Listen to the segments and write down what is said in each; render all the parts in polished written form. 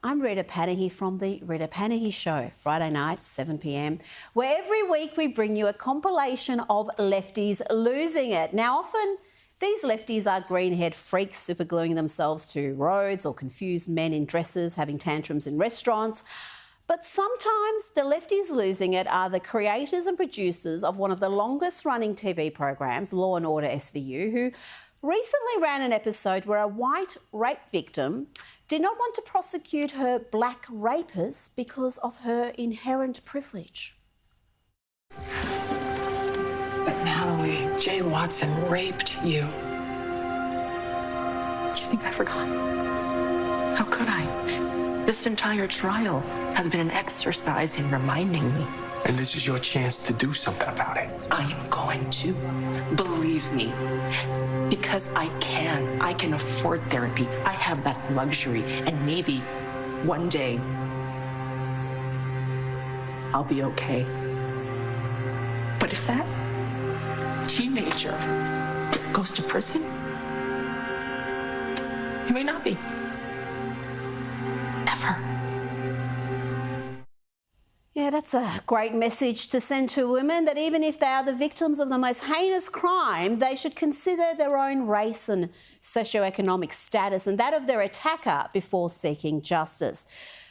I'm Rita Panahi from the Rita Panahi Show, Friday nights, 7 p.m, where every week we bring you a compilation of lefties losing it. Now, often these lefties are green-haired freaks supergluing themselves to roads or confused men in dresses having tantrums in restaurants. But sometimes the lefties losing it are the creators and producers of one of the longest-running TV programs, Law and Order SVU, who recently ran an episode where a white rape victim did not want to prosecute her black rapist because of her inherent privilege. But Natalie, Jay Watson raped you. You think I forgot? How could I? This entire trial has been an exercise in reminding me. And this is your chance to do something about it. I am going to. Believe me. Because I can. I can afford therapy. I have that luxury. And maybe one day I'll be okay. But if that teenager goes to prison, he may not be. Ever. Yeah, that's a great message to send to women, that even if they are the victims of the most heinous crime, they should consider their own race and socioeconomic status and that of their attacker before seeking justice.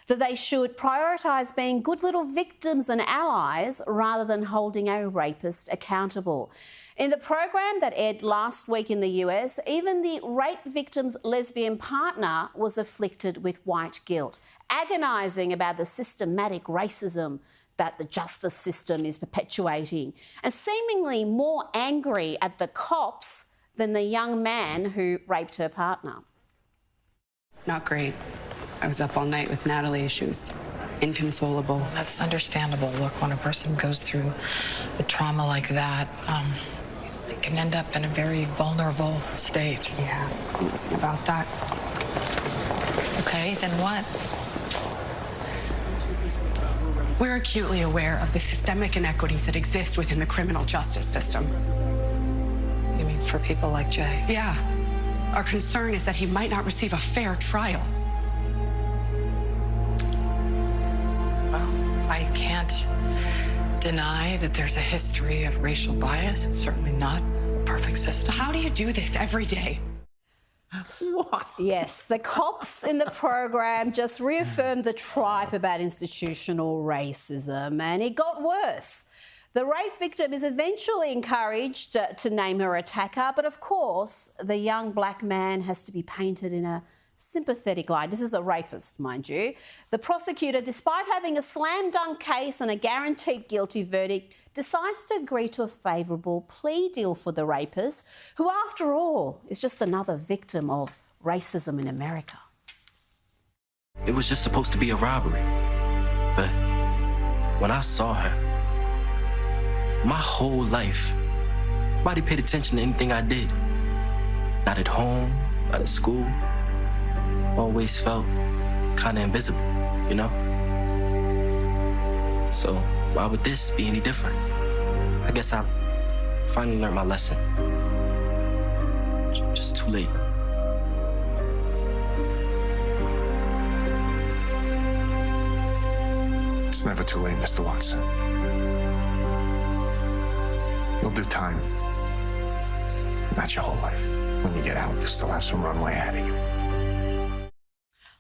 That they should prioritise being good little victims and allies rather than holding a rapist accountable. In the program that aired last week in the US, even the rape victim's lesbian partner was afflicted with white guilt, agonising about the systematic racism that the justice system is perpetuating, and seemingly more angry at the cops than the young man who raped her partner. Not great. I was up all night with Natalie. She was inconsolable. That's understandable. Look, when a person goes through a trauma like that, they can end up in a very vulnerable state. Yeah, it wasn't about that. Okay, then what? We're acutely aware of the systemic inequities that exist within the criminal justice system. You mean for people like Jay? Yeah. Our concern is that he might not receive a fair trial. Well, I can't deny that there's a history of racial bias. It's certainly not a perfect system. How do you do this every day? What? Yes, the cops in the program just reaffirmed the tripe about institutional racism, and it got worse. The rape victim is eventually encouraged to name her attacker, but of course, the young black man has to be painted in a sympathetic light. This is a rapist, mind you. The prosecutor, despite having a slam-dunk case and a guaranteed guilty verdict, decides to agree to a favourable plea deal for the rapist, who, after all, is just another victim of racism in America. It was just supposed to be a robbery. But when I saw her, my whole life, nobody paid attention to anything I did. Not at home, not at school. Always felt kind of invisible, you know? So why would this be any different? I guess I finally learned my lesson. Just too late. It's never too late, Mr. Watson. You'll do time. Not your whole life. When you get out, you'll still have some runway ahead of you.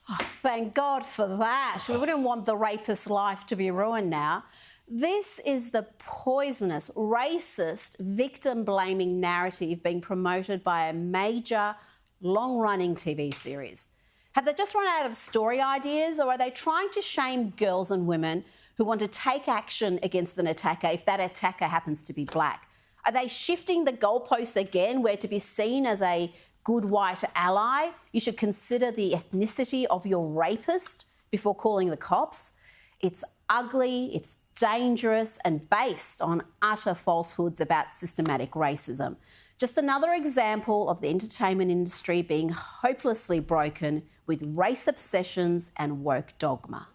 Oh, thank God for that. We wouldn't want the rapist's life to be ruined now. This is the poisonous, racist, victim-blaming narrative being promoted by a major, long-running TV series. Have they just run out of story ideas, or are they trying to shame girls and women who want to take action against an attacker if that attacker happens to be black? Are they shifting the goalposts again, where to be seen as a good white ally, you should consider the ethnicity of your rapist before calling the cops? It's ugly, it's dangerous, and based on utter falsehoods about systematic racism. Just another example of the entertainment industry being hopelessly broken with race obsessions and woke dogma.